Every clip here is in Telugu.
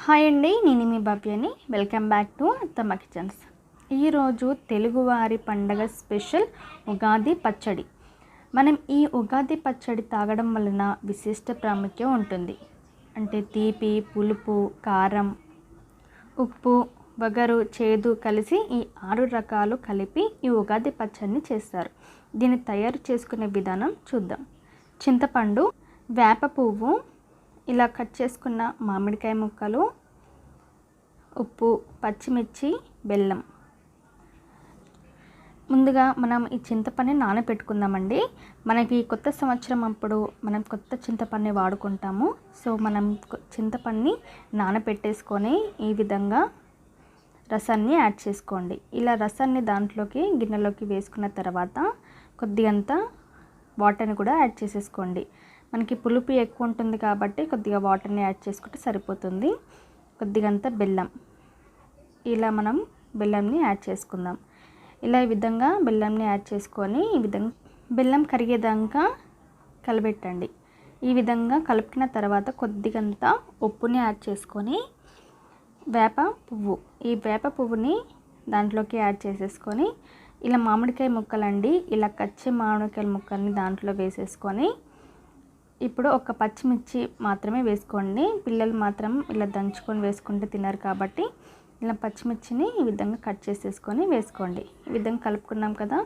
హాయ్ అండి, నేను మీ భవ్యని. వెల్కమ్ బ్యాక్ టు అత్తమ్మ కిచెన్స్. ఈరోజు తెలుగువారి పండగ స్పెషల్ ఉగాది పచ్చడి. మనం ఈ ఉగాది పచ్చడి తాగడం వలన విశిష్ట ప్రాముఖ్యం ఉంటుంది. అంటే తీపి, పులుపు, కారం, ఉప్పు, వగరు, చేదు కలిసి ఈ 6 రకాలు కలిపి ఈ ఉగాది పచ్చడిని చేస్తారు. దీన్ని తయారు చేసుకునే విధానం చూద్దాం. చింతపండు, వేప పువ్వు, ఇలా కట్ చేసుకున్న మామిడికాయ ముక్కలు, ఉప్పు, పచ్చిమిర్చి, బెల్లం. ముందుగా మనం ఈ చింతపండుని నానబెట్టుకుందామండి. మనకి కొత్త సంవత్సరం అప్పుడు మనం కొత్త చింతపండుని వాడుకుంటాము. సో మనం చింతపండుని నానబెట్టేసుకొని ఈ విధంగా రసాన్ని యాడ్ చేసుకోండి. ఇలా రసాన్ని దాంట్లోకి గిన్నెలోకి వేసుకున్న తర్వాత కొద్దిగంత వాటర్ని కూడా యాడ్ చేసేసుకోండి. మనకి పులుపు ఎక్కువ ఉంటుంది కాబట్టి కొద్దిగా వాటర్ని యాడ్ చేసుకుంటే సరిపోతుంది. కొద్దిగంత బెల్లం, ఇలా మనం బెల్లంని యాడ్ చేసుకుందాం. ఇలా ఈ విధంగా బెల్లంని యాడ్ చేసుకొని ఈ విధంగా బెల్లం కరిగేదాకా కలబెట్టండి. ఈ విధంగా కలుపుకున్న తర్వాత కొద్దిగంత ఉప్పుని యాడ్ చేసుకొని ఈ వేప పువ్వుని దాంట్లోకి యాడ్ చేసేసుకొని ఇలా మామిడికాయ ముక్కలండి, ఇలా కచ్చే మామిడికాయ ముక్కల్ని దాంట్లో వేసేసుకొని ఇప్పుడు ఒక పచ్చిమిర్చి మాత్రమే వేసుకోండి. పిల్లలు మాత్రం ఇలా దంచుకొని వేసుకుంటే తినరు కాబట్టి ఇలా పచ్చిమిర్చిని ఈ విధంగా కట్ చేసేసుకొని వేసుకోండి. ఈ విధంగా కలుపుకున్నాం కదా.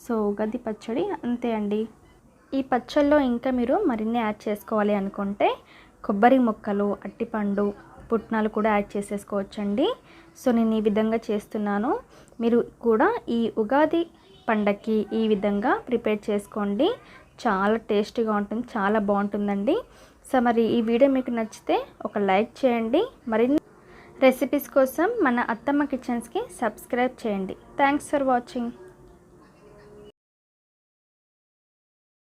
సో ఉగాది పచ్చడి అంతే అండి. ఈ పచ్చళ్ళలో ఇంకా మీరు మరిన్ని యాడ్ చేసుకోవాలి అనుకుంటే కొబ్బరి ముక్కలు, అట్టిపండు, పుట్నాలు కూడా యాడ్ చేసేసుకోవచ్చండి. సో నేను ఈ విధంగా చేస్తున్నాను. మీరు కూడా ఈ ఉగాది పండగకి ఈ విధంగా ప్రిపేర్ చేసుకోండి. చాలా టేస్టీగా ఉంటుంది, చాలా బాగుంటుందండి. సో మరి ఈ వీడియో మీకు నచ్చితే ఒక లైక్ చేయండి. మరిన్ని రెసిపీస్ కోసం మన అత్తమ్మ కిచెన్స్కి సబ్స్క్రైబ్ చేయండి. Thanks for watching.